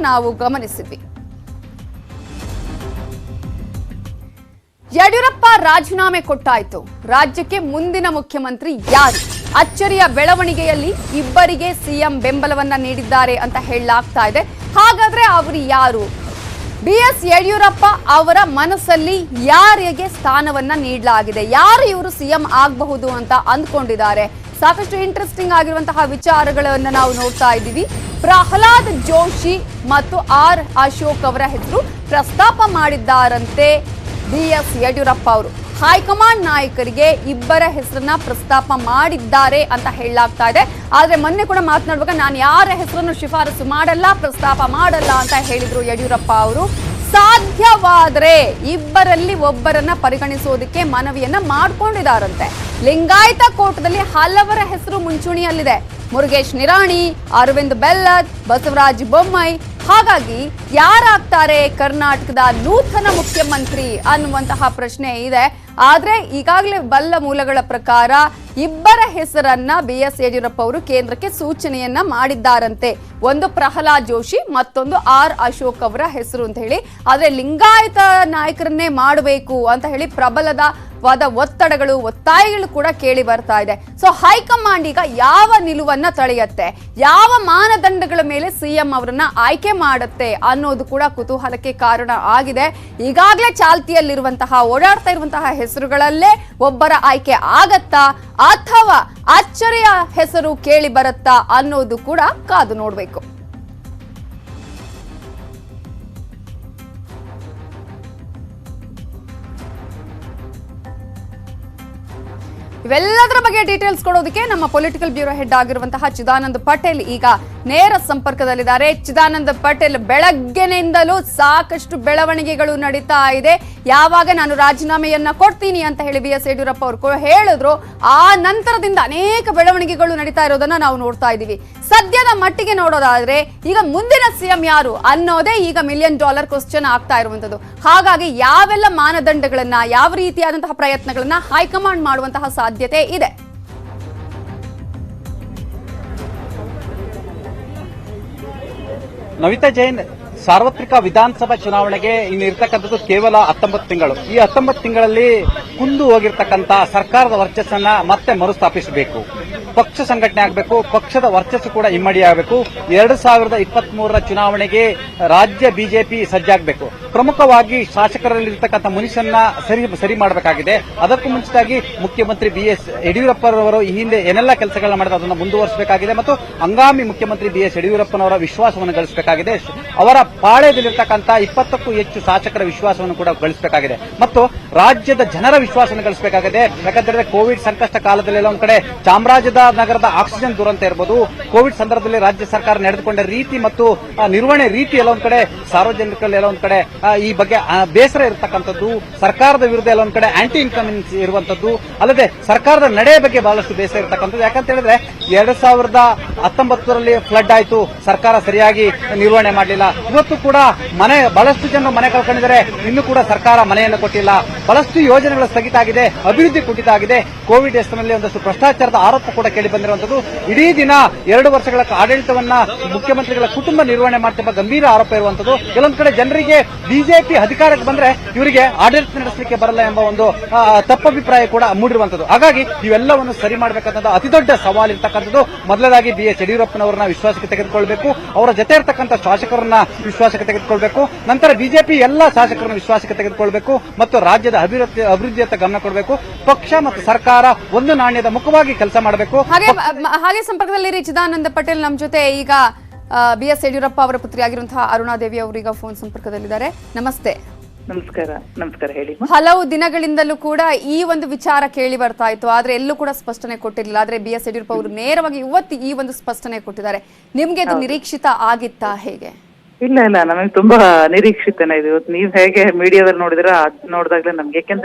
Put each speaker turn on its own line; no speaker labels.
ನಾವು ಗಮನಿಸಿದ್ವಿ. ಯಡಿಯೂರಪ್ಪ ರಾಜೀನಾಮೆ ಕೊಟ್ಟಾಯ್ತು. ರಾಜ್ಯಕ್ಕೆ ಮುಂದಿನ ಮುಖ್ಯಮಂತ್ರಿ ಯಾರು? ಅಚ್ಚರಿಯ ಬೆಳವಣಿಗೆಯಲ್ಲಿ ಇಬ್ಬರಿಗೆ ಸಿಎಂ ಬೆಂಬಲವನ್ನ ನೀಡಿದ್ದಾರೆ ಅಂತ ಹೇಳಲಾಗ್ತಾ ಇದೆ. ಹಾಗಾದ್ರೆ ಅವರು ಯಾರು? ಬಿಎಸ್ ಯಡಿಯೂರಪ್ಪ ಅವರ ಮನಸ್ಸಲ್ಲಿ ಯಾರಿಗೆ ಸ್ಥಾನವನ್ನ ನೀಡಲಾಗಿದೆ? ಯಾರು ಇವರು ಸಿಎಂ ಆಗಬಹುದು ಅಂತ ಅಂದ್ಕೊಂಡಿದ್ದಾರೆ? ಸಾಕಷ್ಟು ಇಂಟ್ರೆಸ್ಟಿಂಗ್ ಆಗಿರುವಂತಹ ವಿಚಾರಗಳನ್ನು ನಾವು ನೋಡ್ತಾ ಇದ್ದೀವಿ. ಪ್ರಹ್ಲಾದ್ ಜೋಶಿ ಮತ್ತು ಆರ್ ಅಶೋಕ್ ಅವರ ಹೆಸರು ಪ್ರಸ್ತಾಪ ಮಾಡಿದ್ದಾರಂತೆ ಬಿಎಸ್ ಯಡಿಯೂರಪ್ಪ ಅವರು. ಹೈಕಮಾಂಡ್ ನಾಯಕರಿಗೆ ಇಬ್ಬರ ಹೆಸರನ್ನ ಪ್ರಸ್ತಾಪ ಮಾಡಿದ್ದಾರೆ ಅಂತ ಹೇಳಲಾಗ್ತಾ ಇದೆ. ಆದ್ರೆ ಮೊನ್ನೆ ಕೂಡ ಮಾತನಾಡುವಾಗ ನಾನು ಯಾರ ಹೆಸರನ್ನು ಶಿಫಾರಸು ಮಾಡಲ್ಲ, ಪ್ರಸ್ತಾಪ ಮಾಡಲ್ಲ ಅಂತ ಹೇಳಿದ್ರು ಯಡಿಯೂರಪ್ಪ ಅವರು. ಸಾಧ್ಯವಾದರೆ ಇಬ್ಬರಲ್ಲಿ ಒಬ್ಬರನ್ನ ಪರಿಗಣಿಸೋದಕ್ಕೆ ಮನವಿಯನ್ನ ಮಾಡ್ಕೊಂಡಿದ್ದಾರಂತೆ. ಲಿಂಗಾಯತ ಕೋಟದಲ್ಲಿ ಹಲವರ ಹೆಸರು ಮುಂಚೂಣಿಯಲ್ಲಿದೆ. ಮುರುಗೇಶ್ ನಿರಾಣಿ, ಅರವಿಂದ್ ಬೆಲ್ಲದ್, ಬಸವರಾಜ ಬೊಮ್ಮಾಯಿ. ಹಾಗಾಗಿ ಯಾರಾಗ್ತಾರೆ ಕರ್ನಾಟಕದ ನೂತನ ಮುಖ್ಯಮಂತ್ರಿ ಅನ್ನುವಂತಹ ಪ್ರಶ್ನೆ ಇದೆ. ಆದ್ರೆ ಈಗಾಗಲೇ ಬಲ್ಲ ಮೂಲಗಳ ಪ್ರಕಾರ ಇಬ್ಬರ ಹೆಸರನ್ನ ಬಿಎಸ್ ಯಡಿಯೂರಪ್ಪ ಅವರು ಕೇಂದ್ರಕ್ಕೆ ಸೂಚನೆಯನ್ನ ಮಾಡಿದ್ದಾರಂತೆ. ಒಂದು ಪ್ರಹ್ಲಾದ್ ಜೋಶಿ, ಮತ್ತೊಂದು ಆರ್ ಅಶೋಕ್ ಅವರ ಹೆಸರು ಅಂತ ಹೇಳಿ. ಆದ್ರೆ ಲಿಂಗಾಯತ ನಾಯಕರನ್ನೇ ಮಾಡಬೇಕು ಅಂತ ಹೇಳಿ ಪ್ರಬಲವಾದ ಒತ್ತಾಯಗಳು ಕೂಡ ಕೇಳಿ ಬರ್ತಾ ಇದೆ. ಸೊ ಹೈಕಮಾಂಡ್ ಈಗ ಯಾವ ನಿಲುವನ್ನ ತಳೆಯುತ್ತೆ, ಯಾವ ಮಾನದಂಡಗಳ ಮೇಲೆ ಸಿಎಂ ಅವರನ್ನ ಆಯ್ಕೆ ಮಾಡುತ್ತೆ ಅನ್ನೋದು ಕೂಡ ಕುತೂಹಲಕ್ಕೆ ಕಾರಣ ಆಗಿದೆ. ಈಗಾಗಲೇ ಚಾಲ್ತಿಯಲ್ಲಿರುವಂತಹ ಓಡಾಡ್ತಾ ಇರುವಂತಹ ಹೆಸರುಗಳಲ್ಲೇ ಒಬ್ಬರ ಆಯ್ಕೆ ಆಗತ್ತಾ ಅಥವಾ ಅಚ್ಚರಿಯ ಹೆಸರು ಕೇಳಿ ಬರುತ್ತಾ ಅನ್ನೋದು ಕೂಡ ಕಾದು ನೋಡಬೇಕು. ಇವೆಲ್ಲದರ ಬಗ್ಗೆ ಡೀಟೇಲ್ಸ್ ಕೊಡೋದಕ್ಕೆ ನಮ್ಮ ಪೊಲಿಟಿಕಲ್ ಬ್ಯೂರೋ ಹೆಡ್ ಆಗಿರುವಂತಹ ಚಿದಾನಂದ್ ಪಟೇಲ್ ಈಗ ನೇರ ಸಂಪರ್ಕದಲ್ಲಿದ್ದಾರೆ. ಚಿದಾನಂದ್ ಪಟೇಲ್, ಬೆಳಗ್ಗೆನಿಂದಲೂ ಸಾಕಷ್ಟು ಬೆಳವಣಿಗೆಗಳು ನಡೀತಾ ಇದೆ. ಯಾವಾಗ ನಾನು ರಾಜೀನಾಮೆಯನ್ನ ಕೊಡ್ತೀನಿ ಅಂತ ಹೇಳಿ ಬಿಎಸ್ ಯಡಿಯೂರಪ್ಪ ಅವರು ಹೇಳಿದ್ರು, ಆ ನಂತರದಿಂದ ಅನೇಕ ಬೆಳವಣಿಗೆಗಳು ನಡೀತಾ ಇರೋದನ್ನ ನಾವು ನೋಡ್ತಾ ಇದ್ದೀವಿ. ಸದ್ಯದ ಮಟ್ಟಿಗೆ ನೋಡೋದಾದ್ರೆ ಈಗ ಮುಂದಿನ ಸಿಎಂ ಯಾರು ಅನ್ನೋದೇ ಈಗ $1 million ಕ್ವಶನ್ ಆಗ್ತಾ ಇರುವಂತದ್ದು. ಹಾಗಾಗಿ ಯಾವೆಲ್ಲ ಮಾನದಂಡಗಳನ್ನ, ಯಾವ ರೀತಿಯಾದಂತಹ ಪ್ರಯತ್ನಗಳನ್ನ ಹೈಕಮಾಂಡ್ ಮಾಡುವಂತಹ ಸಾಧ್ಯತೆ ಇದೆ?
ನವಿತಾ ಜೈನ್, ಸಾರ್ವತ್ರಿಕ ವಿಧಾನಸಭಾ ಚುನಾವಣೆಗೆ ಇನ್ನಿರ್ತಕ್ಕಂಥದ್ದು ಕೇವಲ 19 ತಿಂಗಳು. ಈ 19 ತಿಂಗಳಲ್ಲಿ ಕುಂದು ಹೋಗಿರ್ತಕ್ಕಂಥ ಸರ್ಕಾರದ ವರ್ಚಸ್ಸನ್ನ ಮತ್ತೆ ಮರುಸ್ಥಾಪಿಸಬೇಕು, ಪಕ್ಷ ಸಂಘಟನೆ ಆಗಬೇಕು, ಪಕ್ಷದ ವರ್ಚಸ್ಸು ಕೂಡ ಇಮ್ಮಡಿ ಆಗಬೇಕು. 2023ರ ಚುನಾವಣೆಗೆ ರಾಜ್ಯ ಬಿಜೆಪಿ ಸಜ್ಜಾಗಬೇಕು. ಪ್ರಮುಖವಾಗಿ ಶಾಸಕರಲ್ಲಿರ್ತಕ್ಕಂಥ ಮುನಿಸನ್ನ ಸರಿ ಮಾಡಬೇಕಾಗಿದೆ. ಅದಕ್ಕೂ ಮುಂಚಿತವಾಗಿ ಮುಖ್ಯಮಂತ್ರಿ ಬಿಎಸ್ ಯಡಿಯೂರಪ್ಪರವರು ಈ ಹಿಂದೆ ಏನೆಲ್ಲ ಕೆಲಸಗಳನ್ನ ಮಾಡಿದ್ರೆ ಅದನ್ನು ಮುಂದುವರಿಸಬೇಕಾಗಿದೆ ಮತ್ತು ಹಂಗಾಮಿ ಮುಖ್ಯಮಂತ್ರಿ ಬಿಎಸ್ ಯಡಿಯೂರಪ್ಪನವರ ವಿಶ್ವಾಸವನ್ನು ಗಳಿಸಬೇಕಾಗಿದೆ. ಅವರ ಪಾಳ್ಯದಲ್ಲಿರ್ತಕ್ಕಂಥ 20ಕ್ಕೂ ಹೆಚ್ಚು ಶಾಸಕರ ವಿಶ್ವಾಸವನ್ನು ಕೂಡ ಗಳಿಸಬೇಕಾಗಿದೆ ಮತ್ತು ರಾಜ್ಯದ ಜನರ ವಿಶ್ವಾಸವನ್ನು ಗಳಿಸಬೇಕಾಗಿದೆ. ಯಾಕಂದ್ರೆ ಕೋವಿಡ್ ಸಂಕಷ್ಟ ಕಾಲದಲ್ಲೆಲ್ಲ ಒಂದ್ ಕಡೆ ಚಾಮರಾಜನಗರದ ಆಕ್ಸಿಜನ್ ದುರಂತ ಇರಬಹುದು, ಕೋವಿಡ್ ಸಂದರ್ಭದಲ್ಲಿ ರಾಜ್ಯ ಸರ್ಕಾರ ನಡೆದುಕೊಂಡ ರೀತಿ ಮತ್ತು ನಿರ್ವಹಣೆ ರೀತಿ ಎಲ್ಲ ಒಂದ್ ಕಡೆ ಸಾರ್ವಜನಿಕರಲ್ಲಿ ಎಲ್ಲ ಒಂದ್ ಕಡೆ ಈ ಬಗ್ಗೆ ಬೇಸರ ಇರತಕ್ಕಂಥದ್ದು, ಸರ್ಕಾರದ ವಿರುದ್ಧ ಎಲ್ಲ ಒಂದ್ ಕಡೆ ಆಂಟಿ ಇನ್ಕಮೆನ್ಸ್ ಇರುವಂತದ್ದು, ಅಲ್ಲದೆ ಸರ್ಕಾರದ ನಡೆ ಬಗ್ಗೆ ಬಹಳಷ್ಟು ಬೇಸರ ಇರತಕ್ಕಂಥದ್ದು. ಯಾಕಂತ ಹೇಳಿದ್ರೆ 2019ರಲ್ಲಿ ಫ್ಲಡ್ ಆಯ್ತು, ಸರ್ಕಾರ ಸರಿಯಾಗಿ ನಿರ್ವಹಣೆ ಮಾಡಲಿಲ್ಲ. ಇವತ್ತು ಕೂಡ ಬಹಳಷ್ಟು ಜನ ಮನೆ ಕಳ್ಕೊಂಡಿದ್ದಾರೆ, ಇನ್ನೂ ಕೂಡ ಸರ್ಕಾರ ಮನೆಯನ್ನು ಕೊಟ್ಟಿಲ್ಲ. ಬಹಳಷ್ಟು ಯೋಜನೆಗಳು ಸ್ಥಗಿತ ಆಗಿದೆ, ಅಭಿವೃದ್ಧಿ ಕುಂಠಿತ ಆಗಿದೆ. ಕೋವಿಡ್ ಹೆಸರಿನಲ್ಲಿ ಒಂದಷ್ಟು ಭ್ರಷ್ಟಾಚಾರದ ಆರೋಪ ಕೂಡ ಕೇಳಿ ಬಂದಿರುವಂತದ್ದು. ಇಡೀ ದಿನ 2 ವರ್ಷಗಳ ಆಡಳಿತವನ್ನ ಮುಖ್ಯಮಂತ್ರಿಗಳ ಕುಟುಂಬ ನಿರ್ವಹಣೆ ಮಾಡ್ತಿರುವ ಗಂಭೀರ ಆರೋಪ ಇರುವಂತದ್ದು. ಕೆಲವೊಂದು ಕಡೆ ಜನರಿಗೆ ಬಿಜೆಪಿ ಅಧಿಕಾರಕ್ಕೆ ಬಂದ್ರೆ ಇವರಿಗೆ ಆಡಳಿತ ನಡೆಸಲಿಕ್ಕೆ ಬರಲ್ಲ ಎಂಬ ಒಂದು ತಪ್ಪಭಿಪ್ರಾಯ ಕೂಡ ಮೂಡಿರುವಂತದ್ದು. ಹಾಗಾಗಿ ಇವೆಲ್ಲವನ್ನು ಸರಿ ಮಾಡಬೇಕಂತ ಅತಿ ದೊಡ್ಡ ಸವಾಲು ಇರ್ತಕ್ಕಂಥದ್ದು. ಮೊದಲದಾಗಿ ಬಿಎಸ್ ಯಡಿಯೂರಪ್ಪನವರನ್ನ ವಿಶ್ವಾಸಕ್ಕೆ ತೆಗೆದುಕೊಳ್ಬೇಕು, ಅವರ ಜೊತೆ ಇರತಕ್ಕಂಥ ಶಾಸಕರನ್ನ ವಿಶ್ವಾಸಕ್ಕೆ ತೆಗೆದುಕೊಳ್ಬೇಕು, ನಂತರ ಬಿಜೆಪಿ ಎಲ್ಲ ಶಾಸಕರನ್ನು ವಿಶ್ವಾಸಕ್ಕೆ ತೆಗೆದುಕೊಳ್ಬೇಕು ಮತ್ತು ರಾಜ್ಯದ ಅಭಿವೃದ್ಧಿಯತ್ತ ಗಮನ ಕೊಡಬೇಕು. ಪಕ್ಷ ಮತ್ತು ಸರ್ಕಾರ ಒಂದು ನಾಣ್ಯದ ಮುಖವಾಗಿ ಕೆಲಸ ಮಾಡಬೇಕು.
ಹಾಗೆ ಸಂಪರ್ಕದಲ್ಲಿ ಚಿದಾನಂದ ಪಟೇಲ್ ನಮ್ಮ ಜೊತೆ ಈಗ ಬಿಎಸ್ ಯಡಿಯೂರಪ್ಪ ಅವರ ಪುತ್ರಿಯಾಗಿರುವಂತಹ ಅರುಣಾದೇವಿ ಅವರು ಈಗ ಫೋನ್ ಸಂಪರ್ಕದಲ್ಲಿದ್ದಾರೆ. ನಮಸ್ತೆ.
ನಮಸ್ಕಾರ ಹೇಳಿ.
ಹಲವು ದಿನಗಳಿಂದಲೂ ಕೂಡ ಈ ಒಂದು ವಿಚಾರ ಕೇಳಿ ಬರ್ತಾ ಇತ್ತು, ಆದ್ರೆ ಎಲ್ಲೂ ಕೂಡ ಸ್ಪಷ್ಟನೆ ಕೊಟ್ಟಿರಲಿಲ್ಲ. ಆದ್ರೆ ಬಿಎಸ್ ಯಡಿಯೂರಪ್ಪ ಅವರು ನೇರವಾಗಿ ಇವತ್ತು ಈ ಒಂದು ಸ್ಪಷ್ಟನೆ ಕೊಟ್ಟಿದ್ದಾರೆ. ನಿಮ್ಗೆ ಅದು ನಿರೀಕ್ಷಿತ ಆಗಿತ್ತಾ, ಹೇಗೆ?
ಇಲ್ಲ, ನಮಗೆ ತುಂಬಾ ನಿರೀಕ್ಷಿತನೇ ಇದು. ನೀವು ಹೇಗೆ ಮೀಡಿಯಾದಲ್ಲಿ ನೋಡಿದ್ರೆ ನೋಡಿದಾಗ್ಲೇ ನಮ್ಗೆ, ಯಾಕೆಂದ್ರೆ